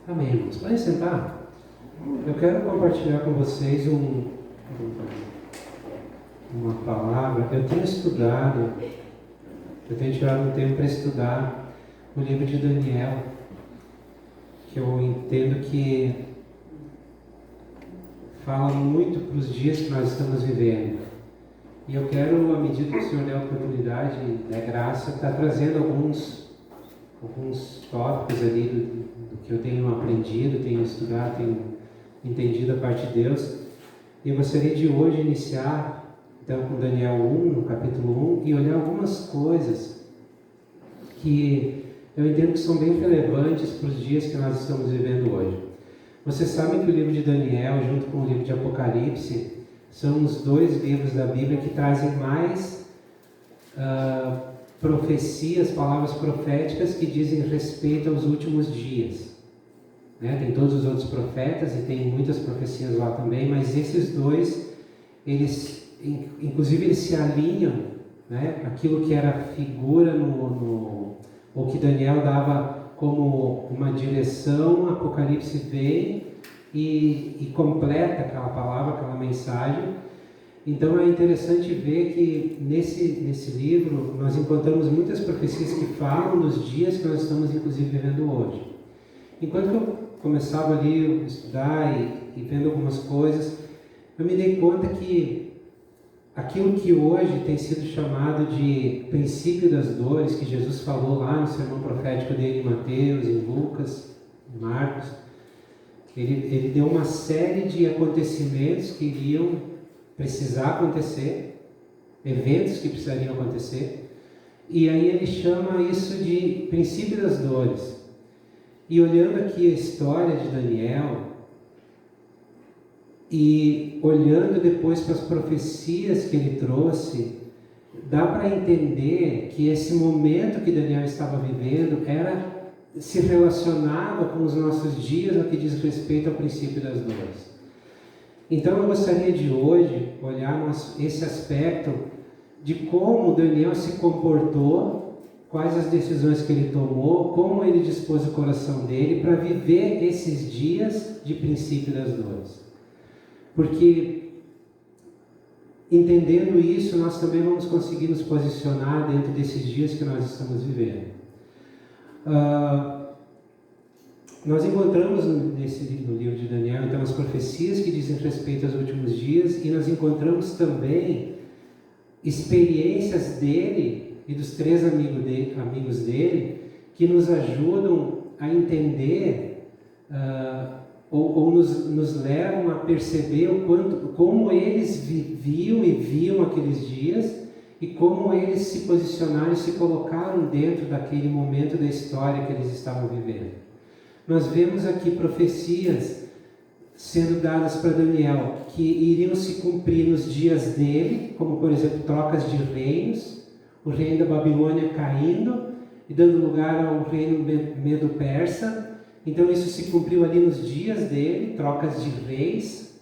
Amém, irmãos. Podem sentar? Eu quero compartilhar com vocês uma palavra. Eu tenho tirado um tempo para estudar o livro de Daniel, que eu entendo que fala muito para os dias que nós estamos vivendo. E eu quero, à medida que o Senhor der a oportunidade e der graça, estar trazendo alguns tópicos ali do que eu tenho aprendido, tenho estudado, tenho entendido a parte de Deus. E eu gostaria de hoje iniciar, então, com Daniel 1, no capítulo 1, e olhar algumas coisas que eu entendo que são bem relevantes para os dias que nós estamos vivendo hoje. Vocês sabem que o livro de Daniel, junto com o livro de Apocalipse, são os dois livros da Bíblia que trazem mais profecias, palavras proféticas que dizem respeito aos últimos dias. Tem todos os outros profetas e tem muitas profecias lá também, mas esses dois, inclusive eles se alinham, aquilo que era figura ou que Daniel dava como uma direção, Apocalipse vem e completa aquela palavra, aquela mensagem. Então é interessante ver que nesse livro nós encontramos muitas profecias que falam dos dias que nós estamos inclusive vivendo hoje. Enquanto eu começava ali a estudar e vendo algumas coisas, eu me dei conta que aquilo que hoje tem sido chamado de princípio das dores, que Jesus falou lá no sermão profético dele em Mateus, em Lucas, em Marcos, ele deu uma série de acontecimentos que iriam precisar acontecer, eventos que precisariam acontecer, e aí ele chama isso de princípio das dores. E olhando aqui a história de Daniel, e olhando depois para as profecias que ele trouxe, dá para entender que esse momento que Daniel estava vivendo se relacionava com os nossos dias no que diz respeito ao princípio das dores. Então eu gostaria de hoje olhar esse aspecto de como Daniel se comportou, quais as decisões que ele tomou, como ele dispôs o coração dele para viver esses dias de princípio das dores. Porque entendendo isso, nós também vamos conseguir nos posicionar dentro desses dias que nós estamos vivendo. Nós encontramos no livro de Daniel, então, as profecias que dizem respeito aos últimos dias, e nós encontramos também experiências dele e dos três amigos dele, que nos ajudam a entender ou nos levam a perceber como eles viviam e viam aqueles dias e como eles se posicionaram e se colocaram dentro daquele momento da história que eles estavam vivendo. Nós vemos aqui profecias sendo dadas para Daniel que iriam se cumprir nos dias dele, como por exemplo trocas de reinos, o reino da Babilônia caindo e dando lugar ao reino medo-persa. Então isso se cumpriu ali nos dias dele, trocas de reis,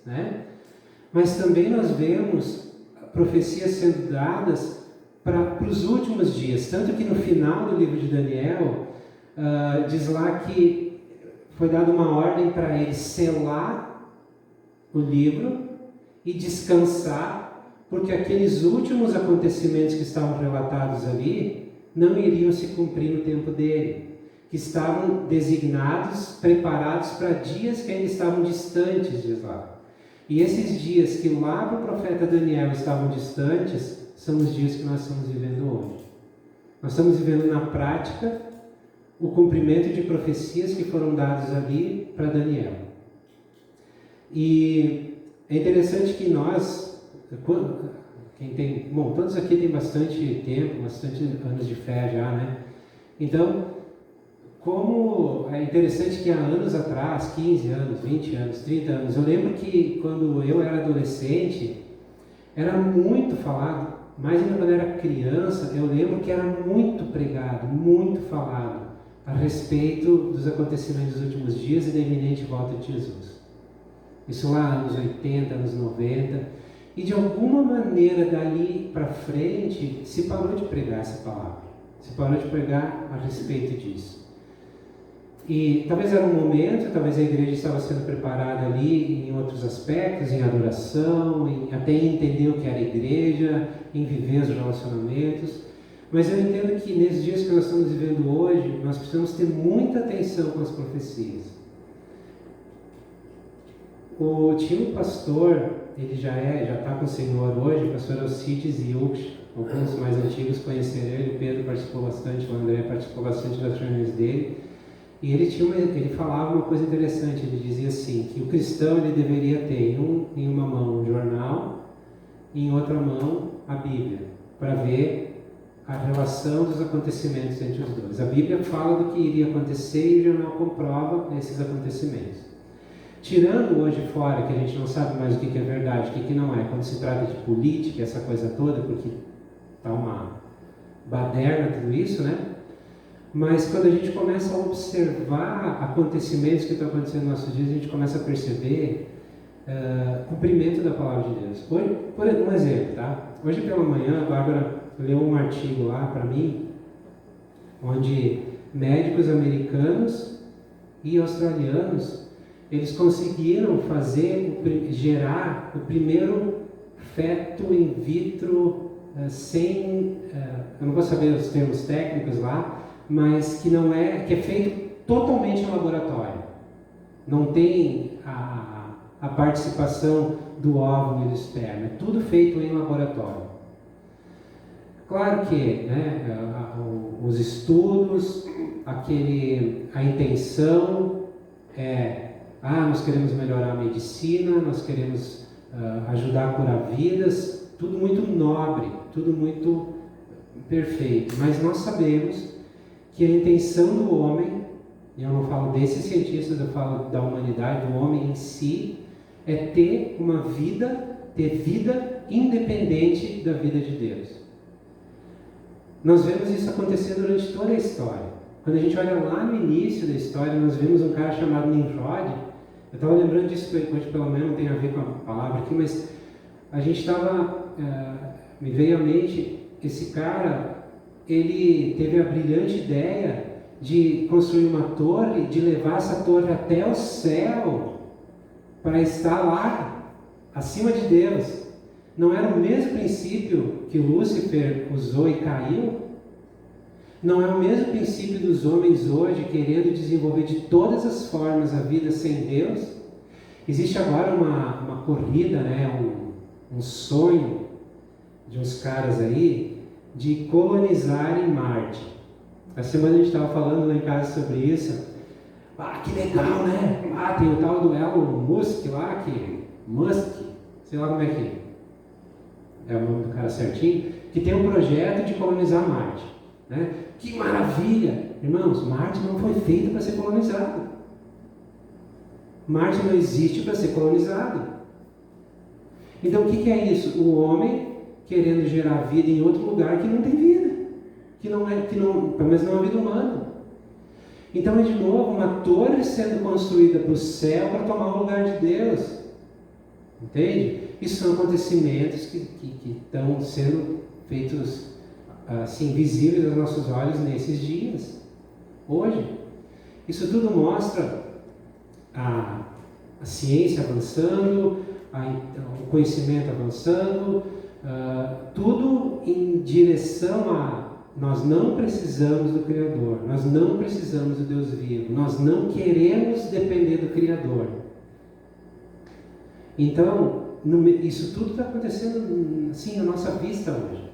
Mas também nós vemos profecias sendo dadas para os últimos dias, tanto que no final do livro de Daniel diz lá que foi dada uma ordem para ele selar o livro e descansar, porque aqueles últimos acontecimentos que estavam relatados ali não iriam se cumprir no tempo dele, que estavam designados, preparados para dias que ainda estavam distantes de lá. E esses dias que lá para o profeta Daniel estavam distantes, são os dias que nós estamos vivendo hoje. Nós estamos vivendo na prática o cumprimento de profecias que foram dadas ali para Daniel. E é interessante que nós, todos aqui têm bastante tempo, bastante anos de fé já, Então, como é interessante que há anos atrás, 15 anos, 20 anos, 30 anos, eu lembro que quando eu era adolescente, era muito falado, mais ainda quando eu era criança, eu lembro que era muito pregado, muito falado a respeito dos acontecimentos dos últimos dias e da iminente volta de Jesus. Isso lá nos 80, anos 90, e de alguma maneira dali para frente se parou de pregar essa palavra, se parou de pregar a respeito disso. E talvez era um momento, talvez a igreja estava sendo preparada ali em outros aspectos, em adoração, até em entender o que era a igreja, em viver os relacionamentos. Mas eu entendo que nesses dias que nós estamos vivendo hoje, nós precisamos ter muita atenção com as profecias. Tinha um pastor, ele já está com o Senhor hoje, o pastor Alcides Yuksh, alguns mais antigos conheceram ele, o Pedro participou bastante, o André participou bastante das reuniões dele. E ele falava uma coisa interessante, ele dizia assim, que o cristão ele deveria ter em uma mão um jornal e em outra mão a Bíblia, para ver a relação dos acontecimentos entre os dois. A Bíblia fala do que iria acontecer e o jornal comprova esses acontecimentos. Tirando hoje fora, que a gente não sabe mais o que é verdade, o que não é, quando se trata de política, essa coisa toda, porque está uma baderna tudo isso, né? Mas quando a gente começa a observar acontecimentos que estão acontecendo nos nossos dias, a gente começa a perceber cumprimento da palavra de Deus. Hoje, por um exemplo, tá? Hoje pela manhã, a Bárbara leu um artigo lá para mim, onde médicos americanos e australianos, eles conseguiram gerar o primeiro feto in vitro sem, eu não vou saber os termos técnicos lá, mas que é feito totalmente em laboratório. Não tem a participação do óvulo e do esperma, é tudo feito em laboratório. Claro que os estudos, a intenção nós queremos melhorar a medicina, nós queremos ajudar a curar vidas, tudo muito nobre, tudo muito perfeito, mas nós sabemos que a intenção do homem, e eu não falo desses cientistas, eu falo da humanidade, do homem em si, é ter vida independente da vida de Deus. Nós vemos isso acontecer durante toda a história. Quando a gente olha lá no início da história, nós vemos um cara chamado Nimrod. Eu estava lembrando disso hoje, pelo menos não tem a ver com a palavra aqui, mas a gente me veio à mente, esse cara, ele teve a brilhante ideia de construir uma torre, de levar essa torre até o céu, para estar lá, acima de Deus. Não era o mesmo princípio que Lúcifer usou e caiu? Não é o mesmo princípio dos homens hoje querendo desenvolver de todas as formas a vida sem Deus? Existe agora uma corrida, um sonho de uns caras aí de colonizarem Marte. A semana a gente estava falando lá em casa sobre isso. Que legal, né? Tem o tal do Elon Musk lá, sei lá como é que é o nome do cara certinho, que tem um projeto de colonizar Marte, né? Que maravilha! Irmãos, Marte não foi feito para ser colonizado. Marte não existe para ser colonizado. Então o que é isso? O homem querendo gerar vida em outro lugar que não tem vida, pelo menos não é a vida humana. Então é de novo uma torre sendo construída para o céu para tomar o lugar de Deus. Entende? Isso são acontecimentos que estão sendo feitos assim, visíveis aos nossos olhos nesses dias, hoje. Isso tudo mostra a ciência avançando, o conhecimento avançando, tudo em direção a nós não precisamos do Criador, nós não precisamos do Deus vivo, nós não queremos depender do Criador. Então, isso tudo está acontecendo assim à nossa vista hoje.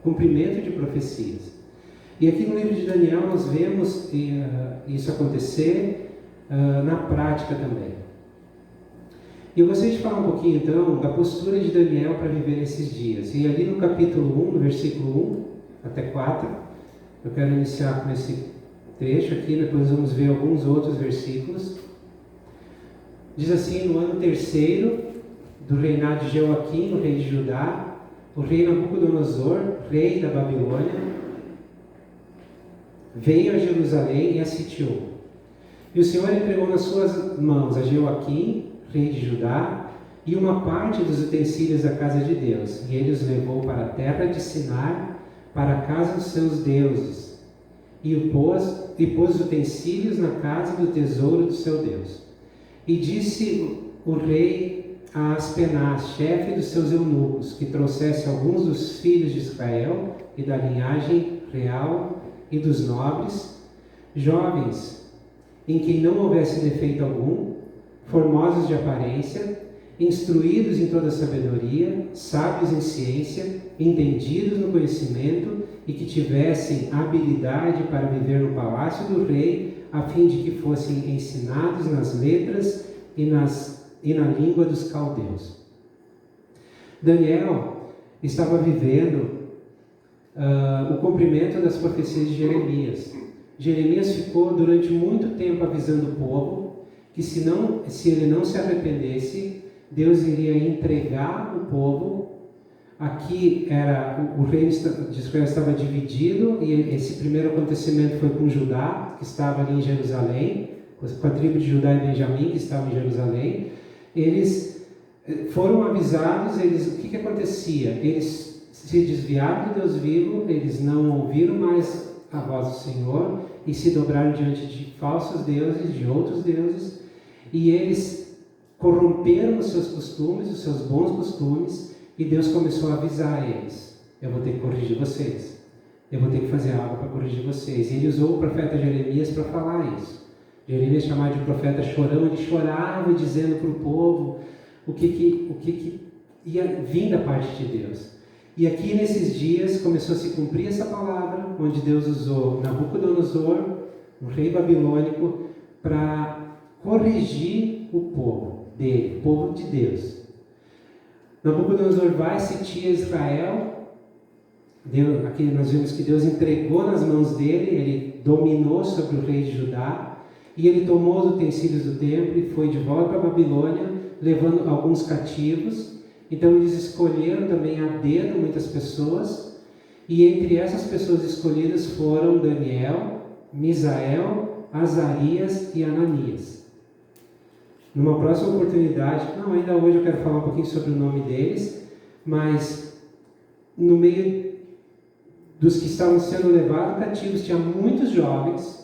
Cumprimento de profecias. E aqui no livro de Daniel nós vemos isso acontecer na prática também. E eu gostaria de falar um pouquinho então da postura de Daniel para viver esses dias. E ali no capítulo 1, no versículo 1 até 4, eu quero iniciar com esse trecho aqui, depois vamos ver alguns outros versículos. Diz assim: no ano terceiro do reinado de Joaquim, o rei de Judá, o rei Nabucodonosor, rei da Babilônia, veio a Jerusalém e a sitiou. E o Senhor entregou nas suas mãos a Joaquim, rei de Judá, e uma parte dos utensílios da casa de Deus. E ele os levou para a terra de Sinar, para a casa dos seus deuses. e pôs utensílios na casa do tesouro do seu Deus. E disse o rei a Aspenaz, chefe dos seus eunucos, que trouxesse alguns dos filhos de Israel e da linhagem real e dos nobres, jovens, em quem não houvesse defeito algum, formosos de aparência, instruídos em toda sabedoria, sábios em ciência, entendidos no conhecimento e que tivessem habilidade para viver no palácio do rei, a fim de que fossem ensinados nas letras e na língua dos caldeus. Daniel estava vivendo o cumprimento das profecias de Jeremias. Jeremias ficou durante muito tempo avisando o povo que se ele não se arrependesse, Deus iria entregar o povo. Aqui o reino de Israel estava dividido, e esse primeiro acontecimento foi com Judá, que estava ali em Jerusalém, com a tribo de Judá e Benjamim, que estavam em Jerusalém. Eles foram avisados, o que acontecia? Eles se desviaram do Deus vivo, eles não ouviram mais a voz do Senhor e se dobraram diante de falsos deuses, de outros deuses, e eles corromperam os seus costumes, os seus bons costumes, e Deus começou a avisar eles: eu vou ter que corrigir vocês, eu vou ter que fazer algo para corrigir vocês. E ele usou o profeta Jeremias para falar isso. Jeremias, chamado de profeta chorão, ele chorava dizendo para o povo o que ia vir da parte de Deus. E aqui nesses dias começou a se cumprir essa palavra, onde Deus usou Nabucodonosor, um rei babilônico, para corrigir o povo dele, o povo de Deus. Nabucodonosor vai e sitia Israel. Aqui nós vimos que Deus entregou nas mãos dele, ele dominou sobre o rei de Judá, e ele tomou os utensílios do templo e foi de volta para a Babilônia, levando alguns cativos. Então eles escolheram também a dedo muitas pessoas, e entre essas pessoas escolhidas foram Daniel, Misael, Azarias e Ananias. Numa próxima oportunidade, ainda hoje eu quero falar um pouquinho sobre o nome deles, mas no meio dos que estavam sendo levados cativos tinha muitos jovens,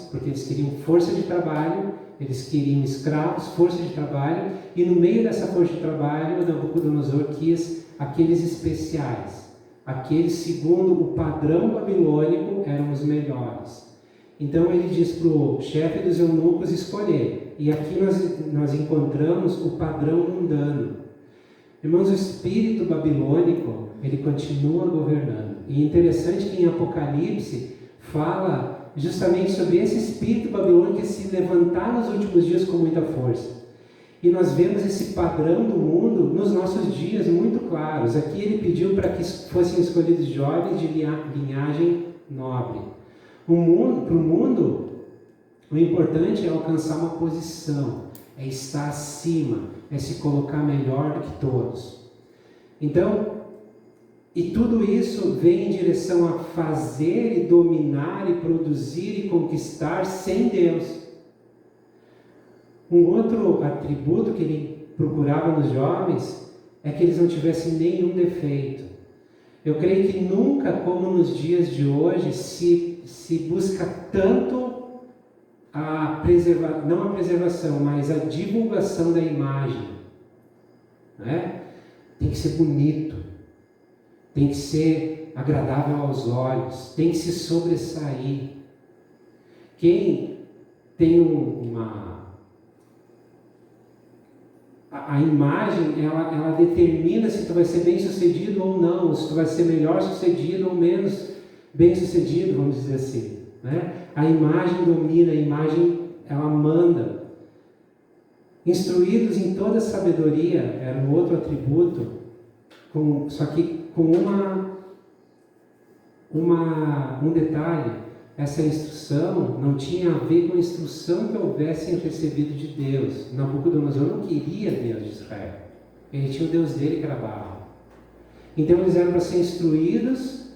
porque eles queriam força de trabalho, eles queriam escravos, força de trabalho, e no meio dessa força de trabalho, Nabucodonosor quis aqueles especiais, aqueles segundo o padrão babilônico eram os melhores. Então ele diz para o chefe dos eunucos escolher, e aqui nós encontramos o padrão mundano. Irmãos, o espírito babilônico, ele continua governando, e é interessante que em Apocalipse fala justamente sobre esse espírito babilônico que se levantar nos últimos dias com muita força. E nós vemos esse padrão do mundo nos nossos dias muito claros. Aqui ele pediu para que fossem escolhidos jovens de linhagem nobre. Para o mundo, o importante é alcançar uma posição, é estar acima, é se colocar melhor do que todos. Então, e tudo isso vem em direção a fazer e dominar e produzir e conquistar sem Deus. Um outro atributo que ele procurava nos jovens é que eles não tivessem nenhum defeito. Eu creio que nunca, como nos dias de hoje, se busca tanto não a preservação, mas a divulgação da imagem. Né? Tem que ser bonito. Tem que ser agradável aos olhos, tem que se sobressair. Quem tem a imagem, ela determina se tu vai ser bem sucedido ou não, se tu vai ser melhor sucedido ou menos bem sucedido, vamos dizer assim. Né? A imagem domina, a imagem ela manda. Instruídos em toda sabedoria era um outro atributo, só que com um detalhe: essa instrução não tinha a ver com a instrução que houvessem recebido de Deus. Nabucodonosor não queria Deus de Israel, ele tinha o Deus dele que era Baal. Então eles eram para ser instruídos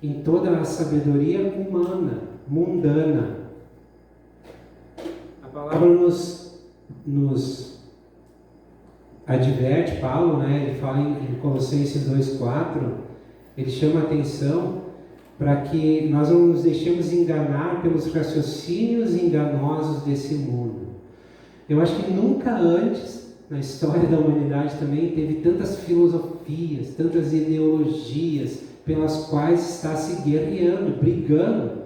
em toda a sabedoria humana, mundana. A palavra nos adverte, Paulo, né? Ele fala em Colossenses 2,4, ele chama a atenção para que nós não nos deixemos enganar pelos raciocínios enganosos desse mundo. Eu acho que nunca antes, na história da humanidade também, teve tantas filosofias, tantas ideologias pelas quais está se guerreando, brigando.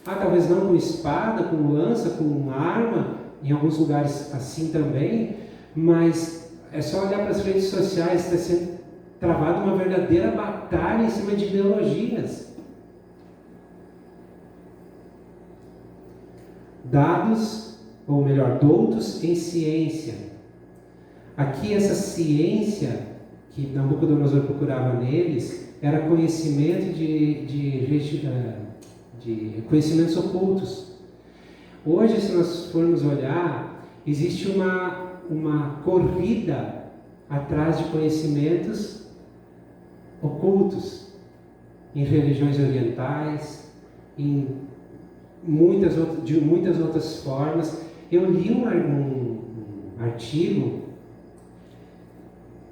Talvez não com espada, com lança, com arma, em alguns lugares assim também, mas é só olhar para as redes sociais, está sendo travada uma verdadeira batalha em cima de ideologias. Dados, ou melhor, doutos em ciência. Aqui essa ciência que Nabucodonosor procurava neles era conhecimento de conhecimentos ocultos. Hoje, se nós formos olhar, existe uma corrida atrás de conhecimentos ocultos em religiões orientais, de muitas outras formas. Eu li um artigo,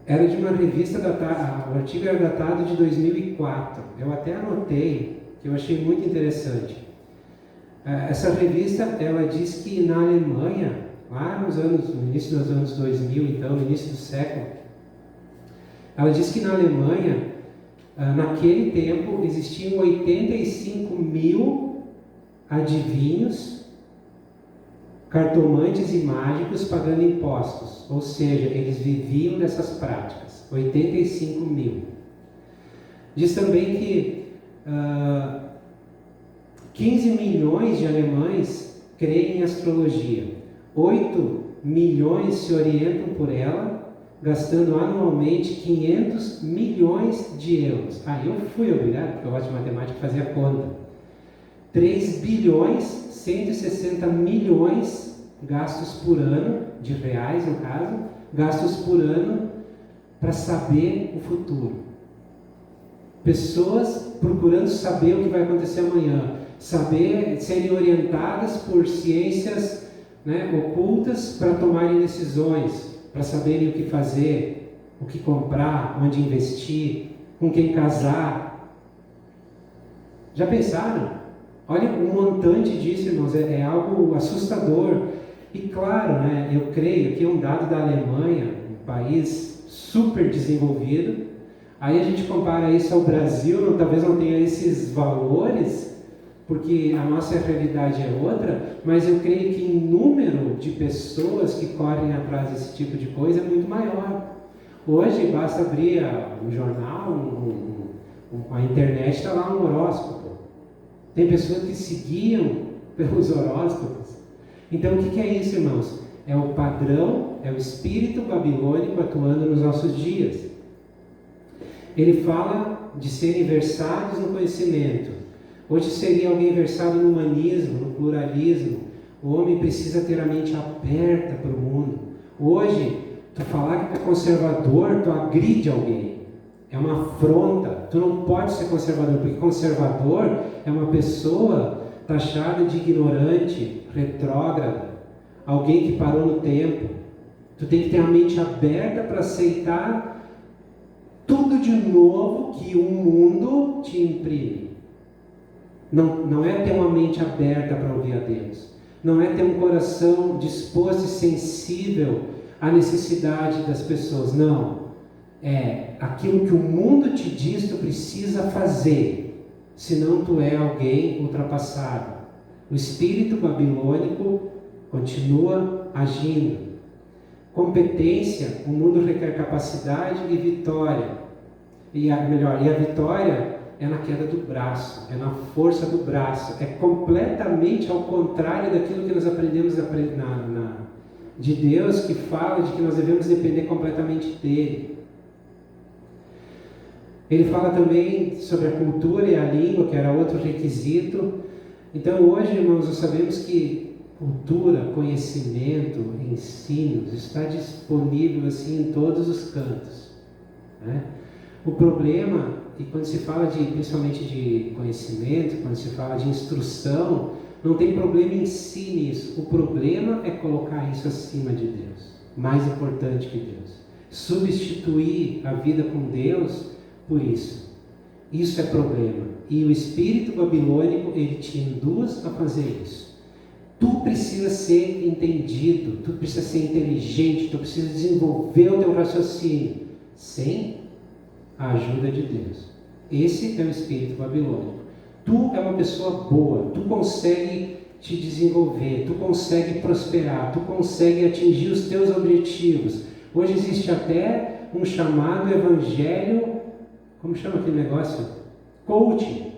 era de uma revista, o artigo era datado de 2004, eu até anotei, que eu achei muito interessante. Essa revista, ela diz que na Alemanha, lá no início dos anos 2000, então, no início do século, ela diz que na Alemanha, naquele tempo, existiam 85 mil adivinhos, cartomantes e mágicos pagando impostos, ou seja, eles viviam dessas práticas, 85 mil. Diz também que 15 milhões de alemães creem em astrologia, 8 milhões se orientam por ela, gastando anualmente 500 milhões de euros. Eu fui obrigado, porque eu gosto de matemática, fazer a conta. 3 bilhões, 160 milhões gastos por ano, de reais no caso, gastos por ano para saber o futuro. Pessoas procurando saber o que vai acontecer amanhã, serem orientadas por ciências, ocultas para tomarem decisões, para saberem o que fazer, o que comprar, onde investir, com quem casar. Já pensaram? Olha o montante disso, irmãos, é algo assustador. E claro, eu creio que é um dado da Alemanha, um país super desenvolvido. Aí a gente compara isso ao Brasil, talvez não tenha esses valores, porque a nossa realidade é outra, mas eu creio que em número de pessoas que correm atrás desse tipo de coisa é muito maior. Hoje basta abrir um jornal, a internet, está lá um horóscopo. Tem pessoas que se guiam pelos horóscopos. Então o que é isso, irmãos? É o padrão, é o espírito babilônico atuando nos nossos dias. Ele fala de serem versados no conhecimento. Hoje seria alguém versado no humanismo, no pluralismo. O homem precisa ter a mente aberta para o mundo. Hoje, tu falar que tu é conservador, tu agride alguém. É uma afronta. Tu não pode ser conservador, porque conservador é uma pessoa taxada de ignorante, retrógrada, alguém que parou no tempo. Tu tem que ter a mente aberta para aceitar tudo de novo que o mundo te imprime. Não é ter uma mente aberta para ouvir a Deus. Não é ter um coração disposto e sensível à necessidade das pessoas. Não. É aquilo que o mundo te diz tu precisa fazer, senão tu é alguém ultrapassado. O espírito babilônico continua agindo. Competência, o mundo requer capacidade e vitória. E a vitória é na queda do braço, é na força do braço. É completamente ao contrário daquilo que nós aprendemos de Deus, que fala de que nós devemos depender completamente dele. Ele fala também sobre a cultura e a língua, que era outro requisito. Então hoje, irmãos, nós sabemos que cultura, conhecimento, ensinos, está disponível assim em todos os cantos. O problema, e quando se fala principalmente de conhecimento, quando se fala de instrução, não tem problema em si nisso. O problema é colocar isso acima de Deus, mais importante que Deus. Substituir a vida com Deus por isso. Isso é problema. E o espírito babilônico, ele te induz a fazer isso. Tu precisa ser entendido, tu precisa ser inteligente, tu precisa desenvolver o teu raciocínio, sem a ajuda de Deus. Esse é o espírito babilônico. Tu é uma pessoa boa, tu consegue te desenvolver, tu consegue prosperar, tu consegue atingir os teus objetivos. Hoje existe até um chamado evangelho, como chama aquele negócio? Coaching.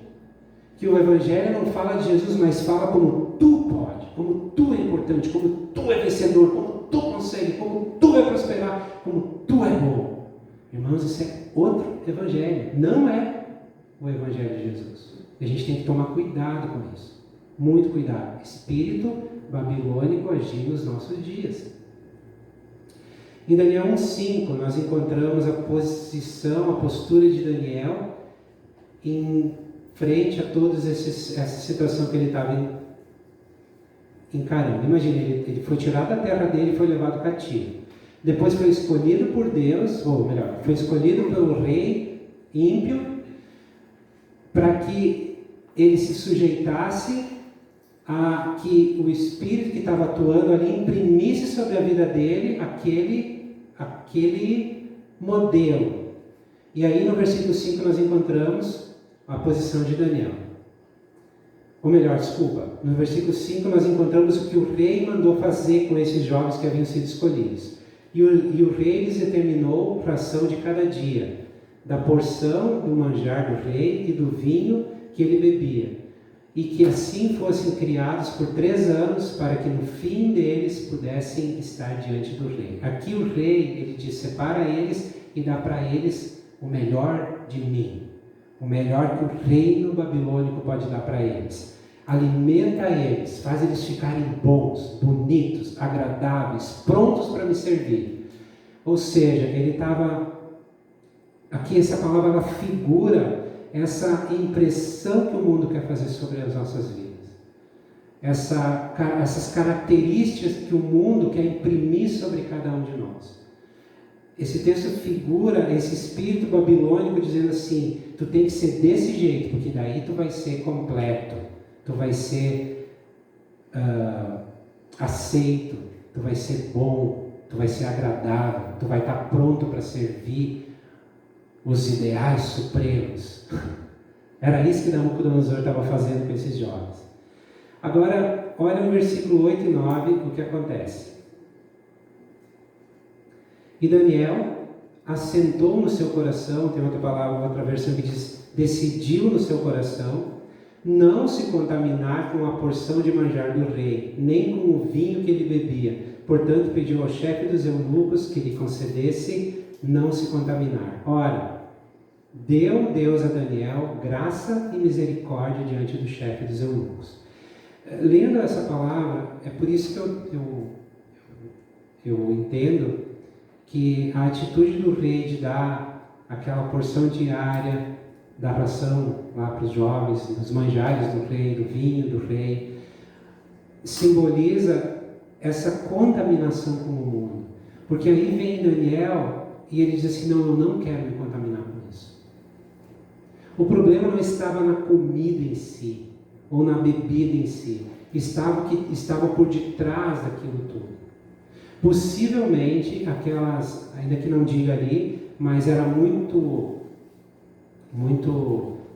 Que o evangelho não fala de Jesus, mas fala como tu pode, como tu é importante, como tu é vencedor, como tu consegue, como tu vai prosperar, como tu é bom. Irmãos, isso é outro evangelho, não é o evangelho de Jesus. E a gente tem que tomar cuidado com isso. Muito cuidado. Espírito babilônico agir nos nossos dias. Em Daniel 1:5 nós encontramos a posição, a postura de Daniel em frente a toda essa situação que ele estava encarando. Imagina, ele foi tirado da terra dele e foi levado cativo. Depois foi escolhido por Deus, ou melhor, foi escolhido pelo rei ímpio para que ele se sujeitasse a que o Espírito que estava atuando ali imprimisse sobre a vida dele aquele modelo. E aí no versículo 5 nós encontramos a posição de Daniel. Ou melhor, desculpa, no versículo 5 nós encontramos o que o rei mandou fazer com esses jovens que haviam sido escolhidos. E o rei lhes determinou fração de cada dia, da porção do manjar do rei e do vinho que ele bebia, e que assim fossem criados por 3 anos, para que no fim deles pudessem estar diante do rei. Aqui o rei, ele diz, separa eles e dá para eles o melhor de mim, o melhor que o reino babilônico pode dar para eles. Alimenta eles, faz eles ficarem bons, bonitos, agradáveis, prontos para me servir. Ou seja, ele estava... Aqui essa palavra ela figura essa impressão que o mundo quer fazer sobre as nossas vidas. Essas características que o mundo quer imprimir sobre cada um de nós. Esse texto figura esse espírito babilônico dizendo assim, tu tem que ser desse jeito, porque daí tu vai ser completo, tu vai ser aceito, tu vai ser bom, tu vai ser agradável, tu vai estar pronto para servir os ideais supremos. Era isso que Nabucodonosor estava fazendo com esses jovens. Agora, olha no versículo 8 e 9 o que acontece. E Daniel assentou no seu coração, tem outra palavra, outra versão que diz, decidiu no seu coração, não se contaminar com a porção de manjar do rei, nem com o vinho que ele bebia. Portanto, pediu ao chefe dos eunucos que lhe concedesse não se contaminar. Ora, deu Deus a Daniel graça e misericórdia diante do chefe dos eunucos. Lendo essa palavra, é por isso que eu entendo que a atitude do rei de dar aquela porção diária da ração lá para os jovens, dos manjares do rei, do vinho do rei, simboliza essa contaminação com o mundo. Porque aí vem Daniel e ele diz assim, não, eu não quero me contaminar com isso. O problema não estava na comida em si, ou na bebida em si, estava por detrás daquilo tudo. Possivelmente, aquelas, ainda que não diga ali, mas era muito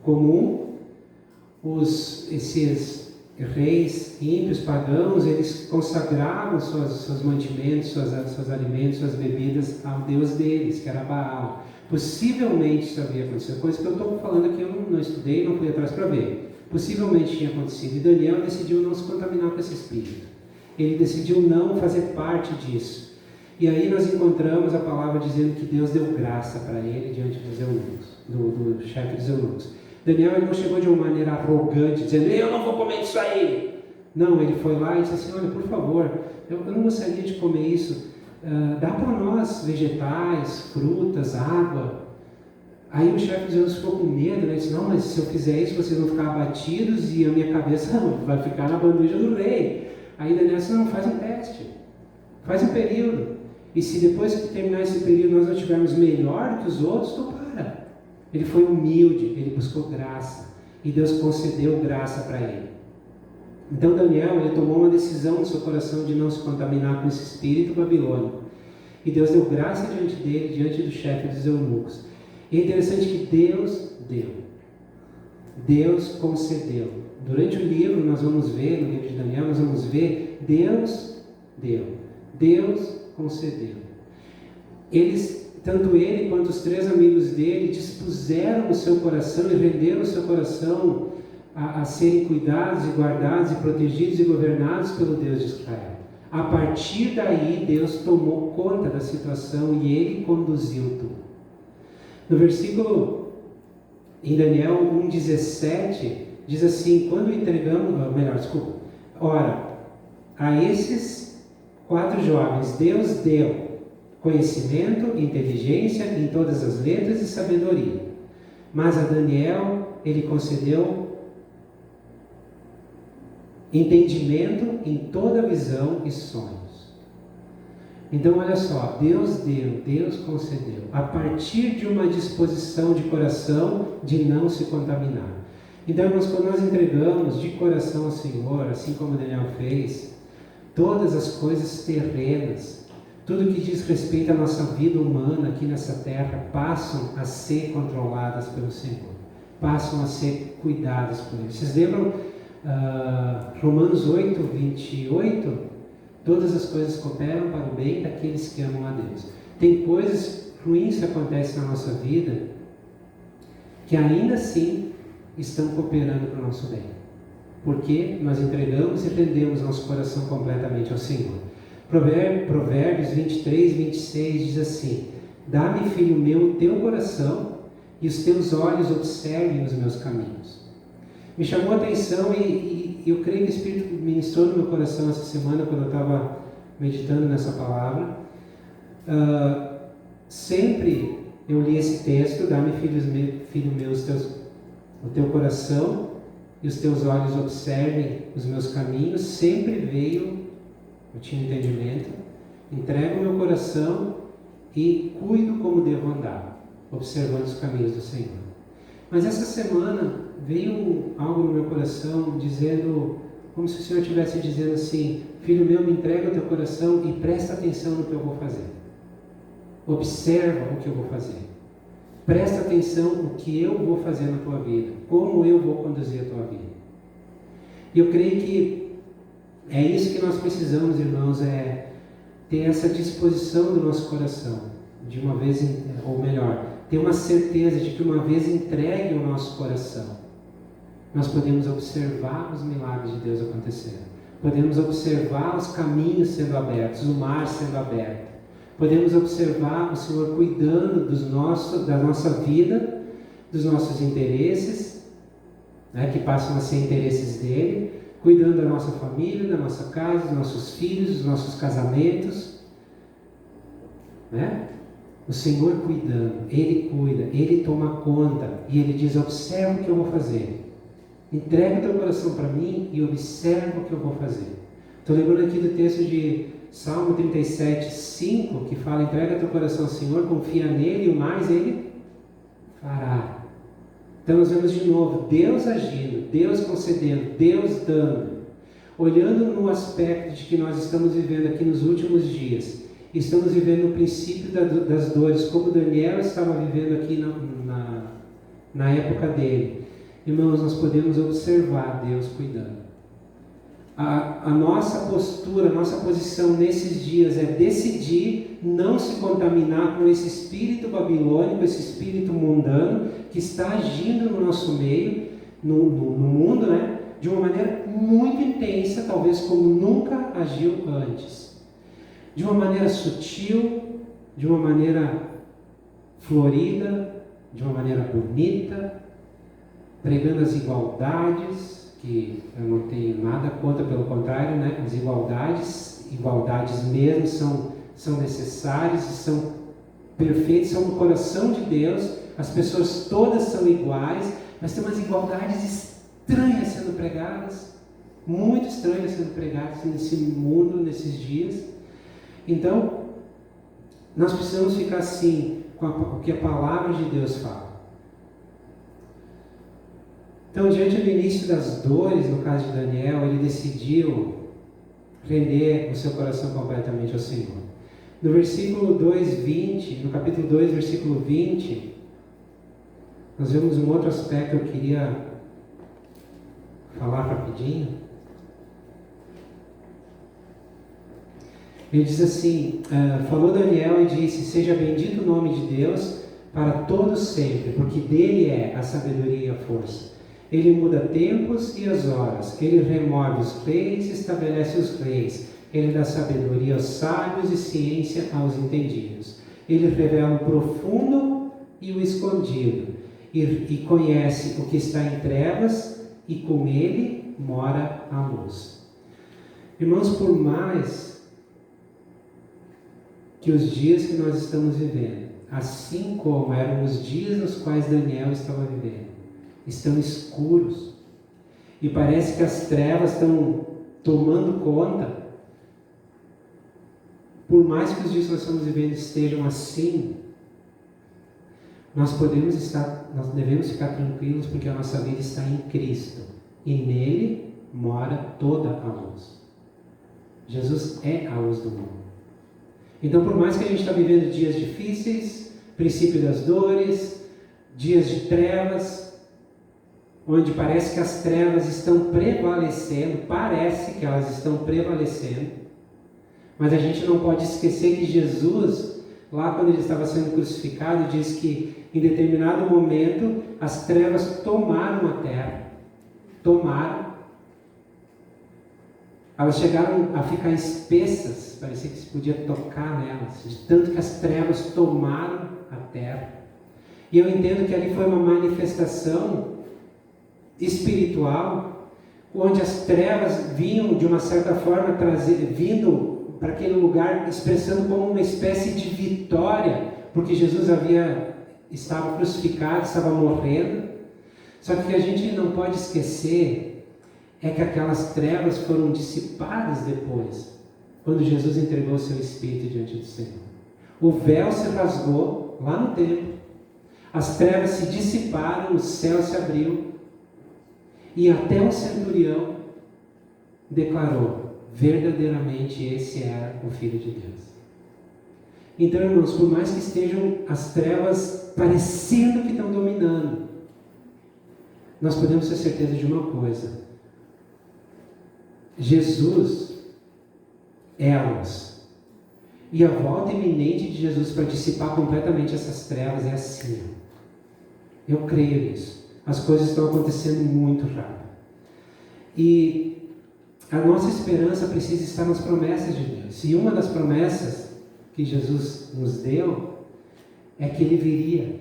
comum, esses reis ímpios, pagãos, eles consagravam seus mantimentos, seus alimentos, suas bebidas ao deus deles, que era Baal. Possivelmente isso havia acontecido, coisa que eu estou falando aqui, eu não estudei, não fui atrás para ver. Possivelmente tinha acontecido, e Daniel decidiu não se contaminar com esse espírito. Ele decidiu não fazer parte disso. E aí nós encontramos a palavra dizendo que Deus deu graça para ele diante dos eunucos, do chefe dos eunucos. Daniel ele não chegou de uma maneira arrogante, dizendo, eu não vou comer isso aí. Não, ele foi lá e disse assim, olha, por favor, eu não gostaria de comer isso. Dá para nós vegetais, frutas, água. Aí o chefe dos eunucos ficou com medo, né? Ele disse, não, mas se eu fizer isso, vocês vão ficar abatidos e a minha cabeça vai ficar na bandeja do rei. Aí Daniel disse, não, faz um teste, faz um período. E se depois que terminar esse período nós não estivermos melhor que os outros, então para. Ele foi humilde, ele buscou graça. e Deus concedeu graça para ele. Então Daniel, ele tomou uma decisão no seu coração de não se contaminar com esse espírito babilônico. E Deus deu graça diante dele, diante do chefe dos eunucos. E é interessante que Deus deu. Deus concedeu. Durante o livro, nós vamos ver, no livro de Daniel, nós vamos ver, Deus deu. Deus concedeu. Tanto ele quanto os 3 amigos dele dispuseram o seu coração e renderam o seu coração a serem cuidados e guardados e protegidos e governados pelo Deus de Israel. A partir daí, Deus tomou conta da situação e ele conduziu tudo. No versículo, em Daniel 1,17, diz assim: ora, a esses 4 jovens Deus deu conhecimento, inteligência em todas as letras e sabedoria. Mas a Daniel ele concedeu entendimento em toda visão e sonhos. Então olha só, Deus deu, Deus concedeu, a partir de uma disposição de coração de não se contaminar. Então, irmãos, quando nós entregamos de coração ao Senhor, assim como Daniel fez, todas as coisas terrenas, tudo que diz respeito à nossa vida humana aqui nessa terra, passam a ser controladas pelo Senhor, passam a ser cuidadas por Ele. Vocês lembram Romanos 8, 28? Todas as coisas cooperam para o bem daqueles que amam a Deus. Tem coisas ruins que acontecem na nossa vida que ainda assim estão cooperando para o nosso bem, porque nós entregamos e rendemos nosso coração completamente ao Senhor. Provérbios 23, 26 diz assim: dá-me, filho meu, o teu coração, e os teus olhos observem os meus caminhos. Me chamou a atenção e eu creio que o Espírito ministrou no meu coração essa semana, quando eu estava meditando nessa palavra. Sempre eu li esse texto: dá-me, filho meu, o teu coração, e os teus olhos observem os meus caminhos. Sempre veio, eu tinha entendimento, entrego o meu coração e cuido como devo andar, observando os caminhos do Senhor. Mas essa semana veio algo no meu coração dizendo, como se o Senhor estivesse dizendo assim: filho meu, me entrega o teu coração e presta atenção no que eu vou fazer. Observa o que eu vou fazer. Presta atenção no que eu vou fazer na tua vida, como eu vou conduzir a tua vida. E eu creio que é isso que nós precisamos, irmãos, é ter essa disposição do nosso coração, de uma vez, ou melhor, ter uma certeza de que uma vez entregue o nosso coração, nós podemos observar os milagres de Deus acontecendo, podemos observar os caminhos sendo abertos, o mar sendo aberto, podemos observar o Senhor cuidando da nossa vida, dos nossos interesses, né, que passam a ser interesses dele, cuidando da nossa família, da nossa casa, dos nossos filhos, dos nossos casamentos, né? O Senhor cuidando, Ele cuida, Ele toma conta, e Ele diz: observa o que eu vou fazer, entrega o teu coração para mim e observa o que eu vou fazer. Estou lembrando aqui do texto de Salmo 37, 5, que fala: entrega teu coração ao Senhor, confia nele e o mais Ele fará. Então nós vemos de novo Deus agindo, Deus concedendo, Deus dando. Olhando no aspecto de que nós estamos vivendo aqui nos últimos dias, estamos vivendo o princípio das dores, como Daniel estava vivendo aqui na época dele. Irmãos, nós podemos observar Deus cuidando. A nossa postura, a nossa posição nesses dias é decidir não se contaminar com esse espírito babilônico, esse espírito mundano que está agindo no nosso meio, no mundo, né? De uma maneira muito intensa, talvez como nunca agiu antes. De uma maneira sutil, de uma maneira florida, de uma maneira bonita, pregando as igualdades, que eu não tenho nada contra, pelo contrário, né? As igualdades mesmo são necessárias e são perfeitas, são no coração de Deus. As pessoas todas são iguais, mas tem umas igualdades estranhas sendo pregadas, muito estranhas sendo pregadas nesse mundo, nesses dias. Então, nós precisamos ficar assim com o que a palavra de Deus fala. Então, diante do início das dores, no caso de Daniel, ele decidiu render o seu coração completamente ao Senhor. No versículo 2:20, no capítulo 2, versículo 20, nós vemos um outro aspecto que eu queria falar rapidinho. Ele diz assim, falou Daniel e disse: seja bendito o nome de Deus para todos sempre, porque dele é a sabedoria e a força. Ele muda tempos e as horas, ele remove os reis e estabelece os reis. Ele dá sabedoria aos sábios e ciência aos entendidos. Ele revela o profundo e o escondido, e conhece o que está em trevas, e com ele mora a luz. Irmãos, por mais que os dias que nós estamos vivendo, assim como eram os dias nos quais Daniel estava vivendo, estão escuros, e parece que as trevas estão tomando conta. Por mais que os dias que nós estamos vivendo estejam assim, nós devemos ficar tranquilos, porque a nossa vida está em Cristo, e nele mora toda a luz. Jesus é a luz do mundo. Então, por mais que a gente está vivendo dias difíceis, princípio das dores, dias de trevas, onde parece que as trevas estão prevalecendo, parece que elas estão prevalecendo, mas a gente não pode esquecer que Jesus, lá quando ele estava sendo crucificado, diz que em determinado momento as trevas tomaram a terra. Elas chegaram a ficar espessas, parecia que se podia tocar nelas, de tanto que as trevas tomaram a terra. E eu entendo que ali foi uma manifestação espiritual, onde as trevas vinham de uma certa forma vindo para aquele lugar, expressando como uma espécie de vitória, porque Jesus estava crucificado, estava morrendo. Só que o que a gente não pode esquecer é que aquelas trevas foram dissipadas depois, quando Jesus entregou o seu Espírito diante do Senhor. O véu se rasgou lá no templo, as trevas se dissiparam, o céu se abriu, e até o centurião declarou: verdadeiramente esse era o Filho de Deus. Então, irmãos, por mais que estejam as trevas parecendo que estão dominando, nós podemos ter certeza de uma coisa: Jesus é a luz. E a volta iminente de Jesus para dissipar completamente essas trevas é assim. Eu creio nisso. As coisas estão acontecendo muito rápido. E a nossa esperança precisa estar nas promessas de Deus. E uma das promessas que Jesus nos deu é que Ele viria,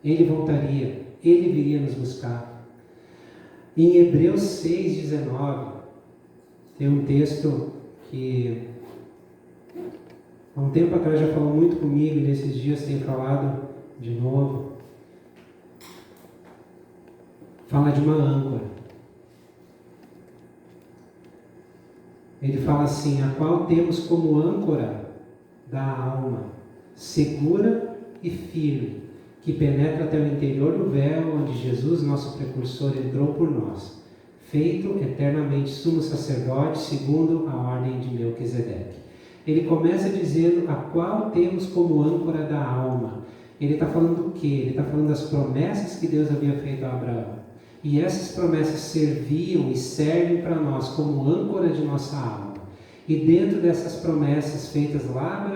Ele voltaria, Ele viria nos buscar. Em Hebreus 6,19, tem um texto que há um tempo atrás já falou muito comigo, e nesses dias tem falado de novo. Fala de uma âncora. Ele fala assim: a qual temos como âncora da alma, segura e firme, que penetra até o interior do véu, onde Jesus, nosso precursor, entrou por nós, feito eternamente sumo sacerdote, segundo a ordem de Melquisedeque. Ele começa dizendo a qual temos como âncora da alma. Ele está falando do quê? Ele está falando das promessas que Deus havia feito a Abraão. E essas promessas serviam e servem para nós como âncora de nossa alma. E dentro dessas promessas feitas lá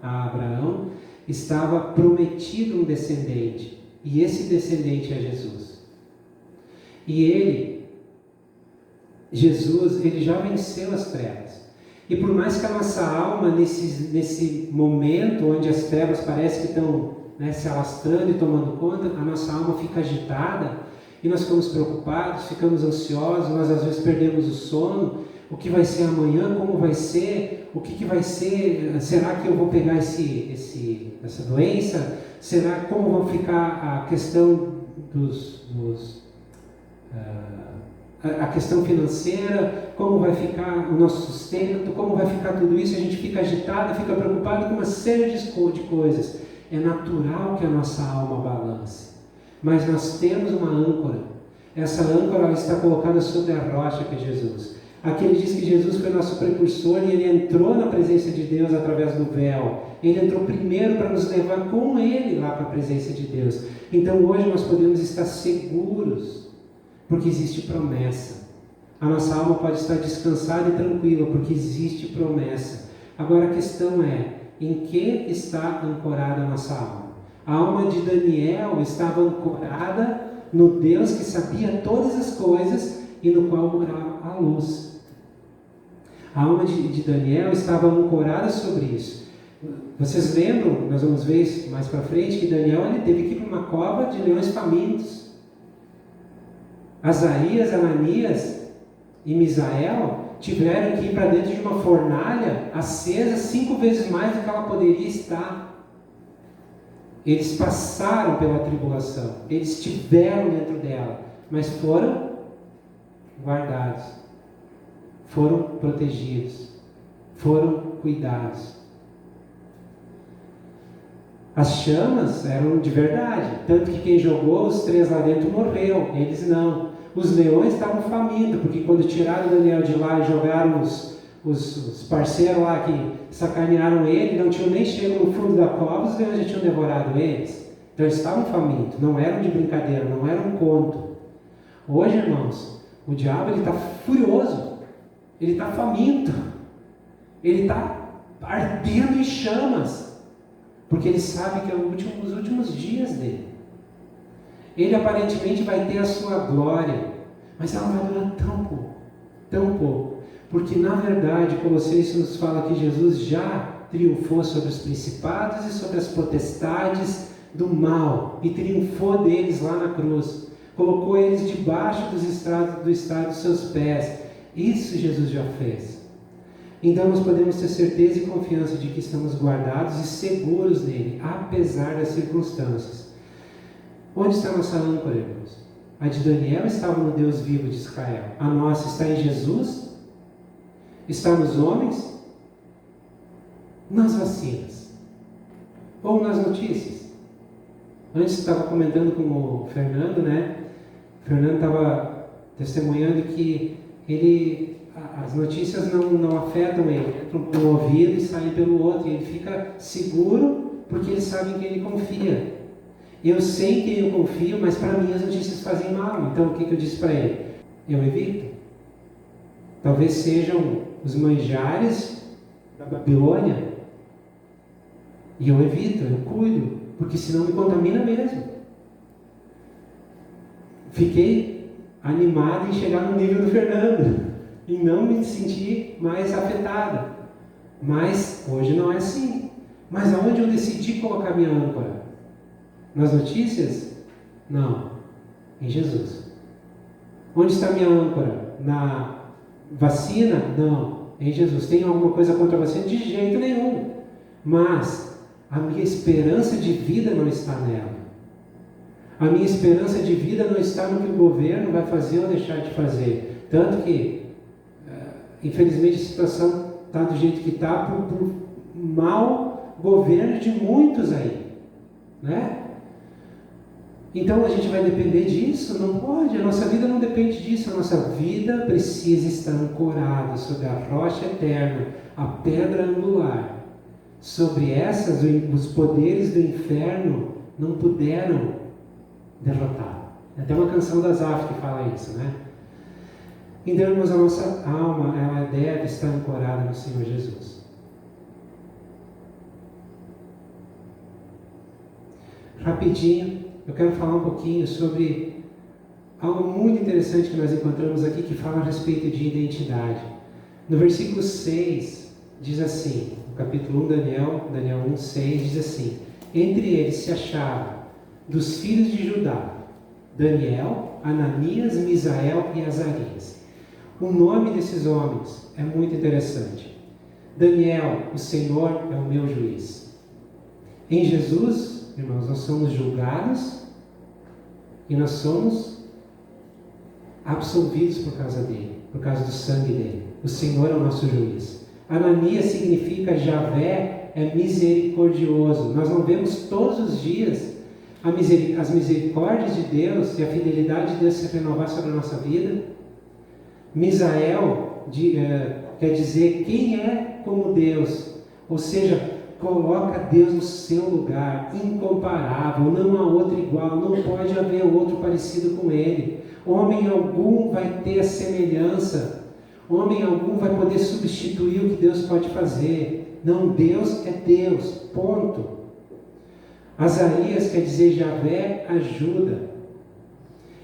a Abraão, estava prometido um descendente. E esse descendente é Jesus. E Jesus, ele já venceu as trevas. E por mais que a nossa alma, nesse momento onde as trevas parecem que estão se alastrando e tomando conta, a nossa alma fica agitada, e nós ficamos preocupados, ficamos ansiosos, nós às vezes perdemos o sono. O que vai ser amanhã? Como vai ser? O que vai ser? Será que eu vou pegar essa doença? Será como vai ficar a questão a questão financeira? Como vai ficar o nosso sustento? Como vai ficar tudo isso? A gente fica agitado, fica preocupado com uma série de coisas. É natural que a nossa alma balance. Mas nós temos uma âncora. essa âncora ela está colocada sobre a rocha que é Jesus. Aqui ele diz que Jesus foi nosso precursor e ele entrou na presença de Deus através do véu. Ele entrou primeiro para nos levar com ele lá para a presença de Deus. Então hoje nós podemos estar seguros, porque existe promessa. A nossa alma pode estar descansada e tranquila, porque existe promessa. Agora a questão é, em que está ancorada a nossa alma? A alma de Daniel estava ancorada no Deus que sabia todas as coisas e no qual morava a luz. A alma de Daniel estava ancorada sobre isso. Vocês lembram, nós vamos ver isso mais para frente, que Daniel ele teve que ir para uma cova de leões famintos. Azarias, Ananias e Misael tiveram que ir para dentro de uma fornalha acesa 5 vezes mais do que ela poderia estar. Eles passaram pela tribulação, eles estiveram dentro dela, mas foram guardados, foram protegidos, foram cuidados. As chamas eram de verdade, tanto que quem jogou os 3 lá dentro morreu, eles não. Os leões estavam famintos, porque quando tiraram Daniel de lá e jogaram os parceiros lá que sacanearam ele, não tinham nem chegado no fundo da cova, os leões já tinham devorado eles. Então eles estavam famintos, não eram de brincadeira, não era um conto. Hoje, irmãos, o diabo está furioso, ele está faminto, ele está ardendo em chamas, porque ele sabe que é os últimos dias dele. Ele aparentemente vai ter a sua glória, mas ela vai durar tão pouco. Porque na verdade, Colossenses nos fala que Jesus já triunfou sobre os principados e sobre as potestades do mal, e triunfou deles lá na cruz. Colocou eles debaixo do estrado dos seus pés. Isso Jesus já fez. Então nós podemos ter certeza e confiança de que estamos guardados e seguros nele, apesar das circunstâncias. Onde está a nossa âncora, irmãos? A de Daniel estava no Deus vivo de Israel. A nossa está em Jesus? Está nos homens? Nas vacinas? Ou nas notícias? Antes estava comentando com o Fernando, né? O Fernando estava testemunhando que as notícias não afetam ele, entram pelo ouvido e saem pelo outro, e ele fica seguro porque ele sabe em quem ele confia. Eu sei em quem eu confio, mas para mim as notícias fazem mal. Então o que eu disse para ele? Eu evito. Talvez sejam os manjares da Babilônia, e eu evito, eu cuido, porque senão me contamina mesmo. Fiquei animado em chegar no nível do Fernando e não me sentir mais afetado. Mas hoje não é assim. Mas aonde eu decidi colocar minha âncora? Nas notícias? Não. Em Jesus. Onde está minha âncora? Na vacina? Não. Em Jesus. Tem alguma coisa contra a vacina? De jeito nenhum. Mas a minha esperança de vida não está nela. A minha esperança de vida não está no que o governo vai fazer ou deixar de fazer. Tanto que, infelizmente, a situação está do jeito que está por mau governo de muitos aí. Né? Então a gente vai depender disso? Não pode. A nossa vida não depende disso. A nossa vida precisa estar ancorada sobre a rocha eterna, a pedra angular. Sobre essas, os poderes do inferno não puderam derrotar. Tem até uma canção da Zaf que fala isso, né? Então, irmãos, a nossa alma, ela deve estar ancorada no Senhor Jesus. Rapidinho, eu quero falar um pouquinho sobre algo muito interessante que nós encontramos aqui, que fala a respeito de identidade. No versículo 6, diz assim, no capítulo 1, Daniel 1, 6, diz assim: entre eles se achava, dos filhos de Judá, Daniel, Ananias, Misael e Azarias. O nome desses homens é muito interessante. Daniel, o Senhor é o meu juiz. Em Jesus, irmãos, nós somos julgados e nós somos absolvidos por causa dele, por causa do sangue dele. O Senhor é o nosso juiz. Ananias significa Javé é misericordioso. Nós não vemos todos os dias as misericórdias de Deus e a fidelidade de Deus se renovar sobre a nossa vida. Misael quer dizer quem é como Deus, ou seja, coloca Deus no seu lugar, incomparável, não há outro igual, não pode haver outro parecido com Ele. Homem algum vai ter a semelhança, homem algum vai poder substituir o que Deus pode fazer. Não, Deus é Deus, ponto. Azarias quer dizer Javé ajuda.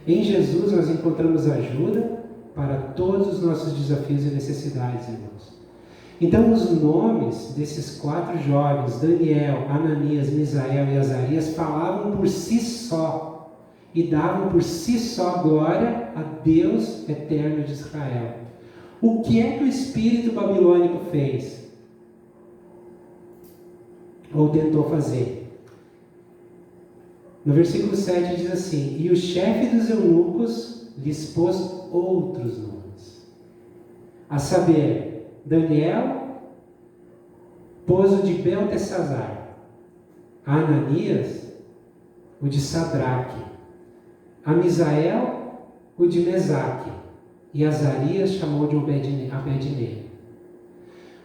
Em Jesus nós encontramos ajuda para todos os nossos desafios e necessidades, irmãos. Então os nomes desses 4 jovens, Daniel, Ananias, Misael e Azarias, falavam por si só e davam por si só glória a Deus eterno de Israel. O que é que o espírito babilônico fez? Ou tentou fazer? No versículo 7 diz assim: e o chefe dos eunucos lhes pôs outros nomes, a saber, Daniel pôs o de Beltesazar, a Ananias o de Sadraque, a Misael o de Mesaque, e Azarias chamou de Abednego.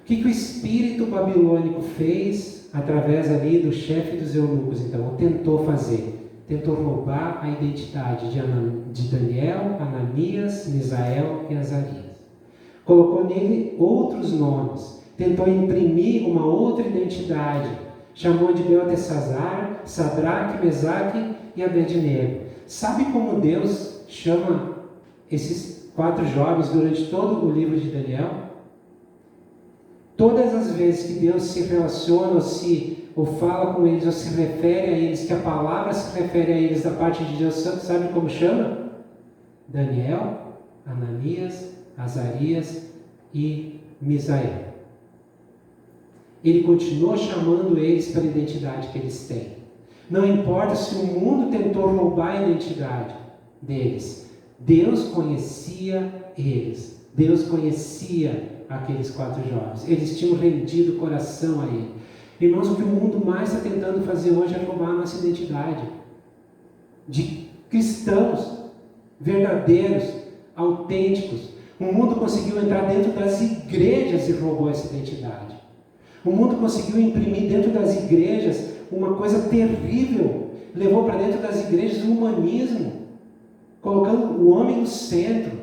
O que o espírito babilônico fez através ali do chefe dos eunucos? Então, tentou fazer, tentou roubar a identidade de Daniel, Ananias, Misael e Azarias. Colocou nele outros nomes, tentou imprimir uma outra identidade, chamou de Beltesazar, Sadraque, Mesaque e Abednego. Sabe como Deus chama esses 4 jovens durante todo o livro de Daniel? Todas as vezes que Deus se relaciona ou fala com eles, ou se refere a eles, que a palavra se refere a eles da parte de Deus, sabe como chama? Daniel, Ananias, Azarias e Misael. Ele continuou chamando eles pela identidade que eles têm. Não importa se o mundo tentou roubar a identidade deles, Deus conhecia eles. Deus conhecia aqueles 4 jovens. Eles tinham rendido o coração a Ele. Irmãos, o que o mundo mais está tentando fazer hoje é roubar a nossa identidade de cristãos verdadeiros, autênticos. O mundo conseguiu entrar dentro das igrejas e roubou essa identidade. O mundo conseguiu imprimir dentro das igrejas uma coisa terrível. Levou para dentro das igrejas o humanismo, colocando o homem no centro.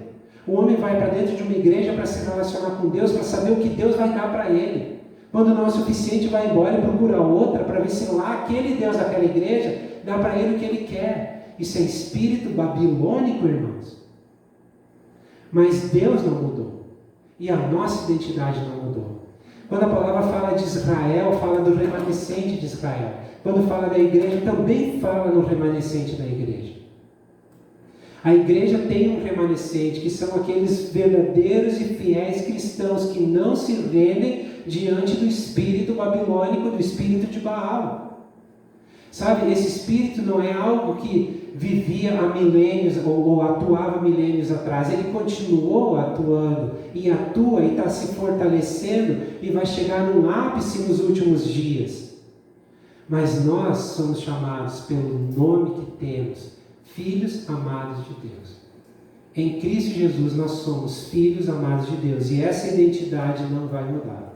O homem vai para dentro de uma igreja para se relacionar com Deus, para saber o que Deus vai dar para ele. Quando não é suficiente, vai embora e procura outra para ver se lá aquele Deus daquela igreja dá para ele o que ele quer. Isso é espírito babilônico, irmãos. Mas Deus não mudou. E a nossa identidade não mudou. Quando a palavra fala de Israel, fala do remanescente de Israel. Quando fala da igreja, também fala no remanescente da igreja. A igreja tem um remanescente, que são aqueles verdadeiros e fiéis cristãos que não se rendem diante do espírito babilônico, do espírito de Baal. Sabe, esse espírito não é algo que vivia há milênios ou atuava milênios atrás. Ele continuou atuando e atua e está se fortalecendo e vai chegar num ápice nos últimos dias. Mas nós somos chamados pelo nome que temos, filhos amados de Deus. Em Cristo Jesus nós somos filhos amados de Deus e essa identidade não vai mudar.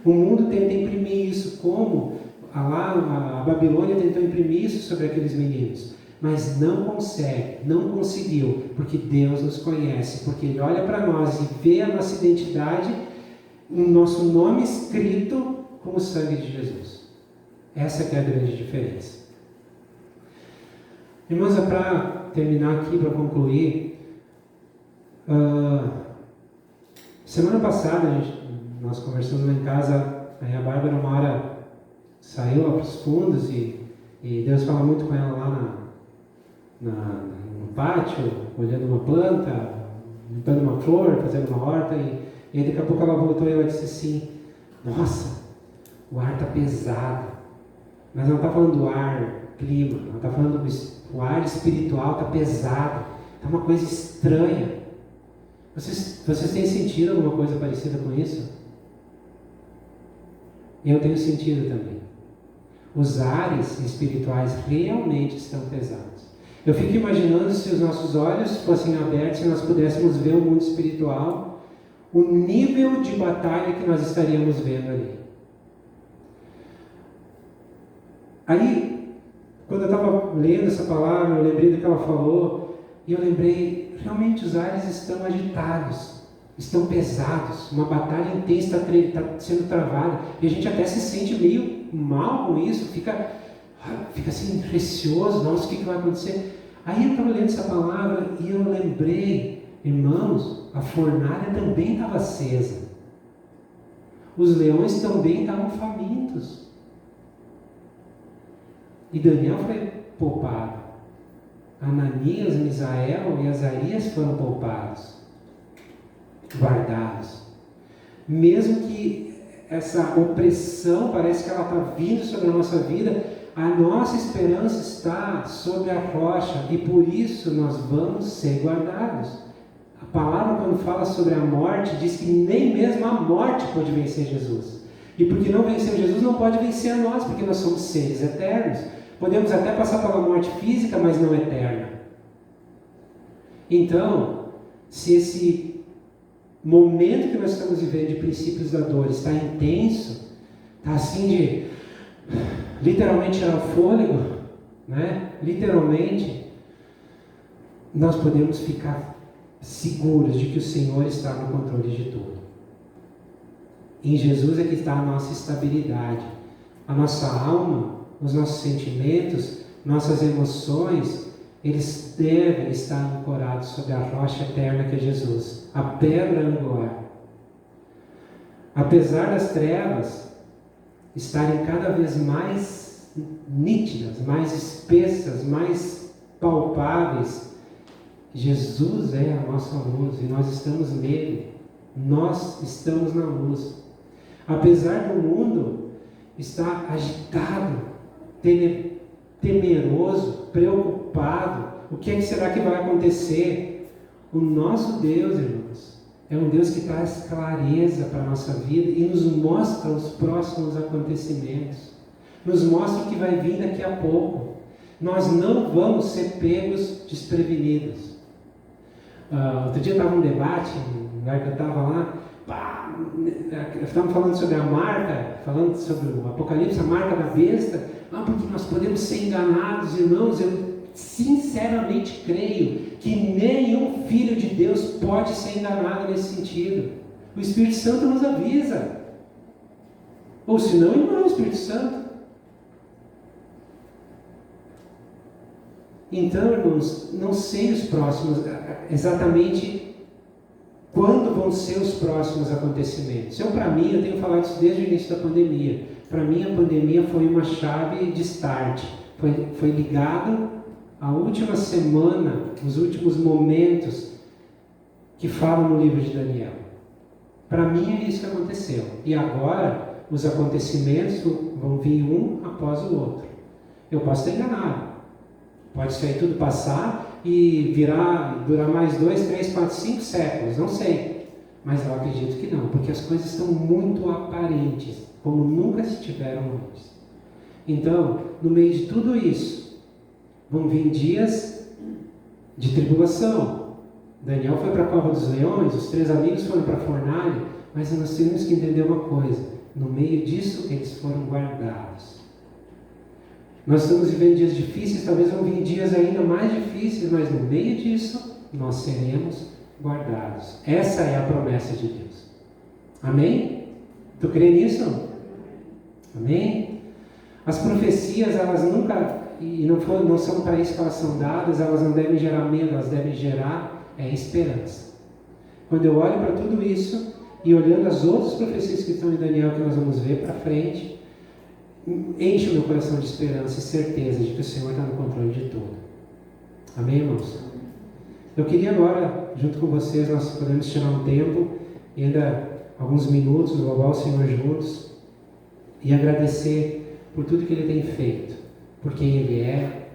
O mundo tenta imprimir isso, como a Babilônia tentou imprimir isso sobre aqueles meninos, mas não consegue, não conseguiu, porque Deus nos conhece, porque Ele olha para nós e vê a nossa identidade, o nosso nome escrito com o sangue de Jesus. Essa que é a grande diferença. Irmãos, para terminar aqui, para concluir, semana passada nós conversamos lá em casa, aí a Bárbara uma hora saiu lá para os fundos e Deus fala muito com ela lá no pátio, olhando uma planta, limpando uma flor, fazendo uma horta, e daqui a pouco ela voltou e ela disse assim: nossa, o ar está pesado. Mas não está falando do ar, clima, não está falando o ar espiritual, está pesado, está uma coisa estranha. Vocês têm sentido alguma coisa parecida com isso? Eu tenho sentido também. Os ares espirituais realmente estão pesados. Eu fico imaginando se os nossos olhos fossem abertos e nós pudéssemos ver o mundo espiritual, o nível de batalha que nós estaríamos vendo ali. Aí, quando eu estava lendo essa palavra, eu lembrei do que ela falou, e eu lembrei, realmente os ares estão agitados, estão pesados, uma batalha intensa está sendo travada, e a gente até se sente meio mal com isso, fica assim, receoso, nossa, o que vai acontecer? Aí eu estava lendo essa palavra e eu lembrei, irmãos, a fornalha também estava acesa, os leões também estavam famintos, e Daniel foi poupado, Ananias, Misael e Azarias foram poupados, guardados. Mesmo que essa opressão parece que ela está vindo sobre a nossa vida, a nossa esperança está sobre a rocha e por isso nós vamos ser guardados. A palavra, quando fala sobre a morte, diz que nem mesmo a morte pode vencer Jesus. E porque não venceu Jesus, não pode vencer a nós, porque nós somos seres eternos. Podemos até passar pela morte física, mas não eterna. Então, se esse momento que nós estamos vivendo de princípios da dor está intenso, está assim de literalmente tirar o fôlego, né? Literalmente, nós podemos ficar seguros de que o Senhor está no controle de tudo. Em Jesus é que está a nossa estabilidade, a nossa alma, os nossos sentimentos, nossas emoções, eles devem estar ancorados sobre a rocha eterna que é Jesus, a pedra angular. Apesar das trevas estarem cada vez mais nítidas, mais espessas, mais palpáveis, Jesus é a nossa luz e nós estamos nele, nós estamos na luz. Apesar do mundo estar agitado, temeroso, preocupado, o que será que vai acontecer? O nosso Deus, irmãos, é um Deus que traz clareza para a nossa vida e nos mostra os próximos acontecimentos, nos mostra o que vai vir daqui a pouco. Nós não vamos ser pegos desprevenidos. Outro dia estava um debate, no lugar que eu estava lá, estavam falando sobre a marca, falando sobre o Apocalipse, a marca da besta, porque nós podemos ser enganados, irmãos. Eu sinceramente creio que nenhum filho de Deus pode ser enganado nesse sentido. O Espírito Santo nos avisa, ou se não, irmão, o Espírito Santo. Então, irmãos, não sei os próximos, exatamente quando vão ser os próximos acontecimentos. Para mim, eu tenho falado isso desde o início da pandemia. Para mim, a pandemia foi uma chave de start. Foi ligado à última semana, os últimos momentos que falam no livro de Daniel. Para mim, é isso que aconteceu. E agora, os acontecimentos vão vir um após o outro. Eu posso estar enganado. Pode isso aí tudo passar e durar mais 2, 3, 4, 5 séculos, não sei. Mas eu acredito que não, porque as coisas estão muito aparentes, como nunca se tiveram antes. Então, no meio de tudo isso, vão vir dias de tribulação. Daniel foi para a cova dos leões, os 3 amigos foram para a fornalha, mas nós temos que entender uma coisa: no meio disso, eles foram guardados. Nós estamos vivendo dias difíceis, talvez vão vir dias ainda mais difíceis, mas no meio disso, nós seremos guardados. Essa é a promessa de Deus. Amém? Tu crê nisso? Amém? As profecias, elas nunca, e não são para isso que elas são dadas, elas não devem gerar medo, elas devem gerar esperança. Quando eu olho para tudo isso, e olhando as outras profecias que estão em Daniel, que nós vamos ver para frente, enche o meu coração de esperança e certeza de que o Senhor está no controle de tudo. Amém, irmãos? Eu queria agora, junto com vocês, nós podemos tirar um tempo, e ainda alguns minutos, louvar o Senhor juntos, e agradecer por tudo que Ele tem feito, por quem Ele é,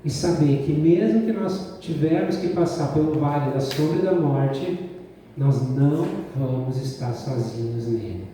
e saber que mesmo que nós tivermos que passar pelo vale da sombra e da morte, nós não vamos estar sozinhos nele.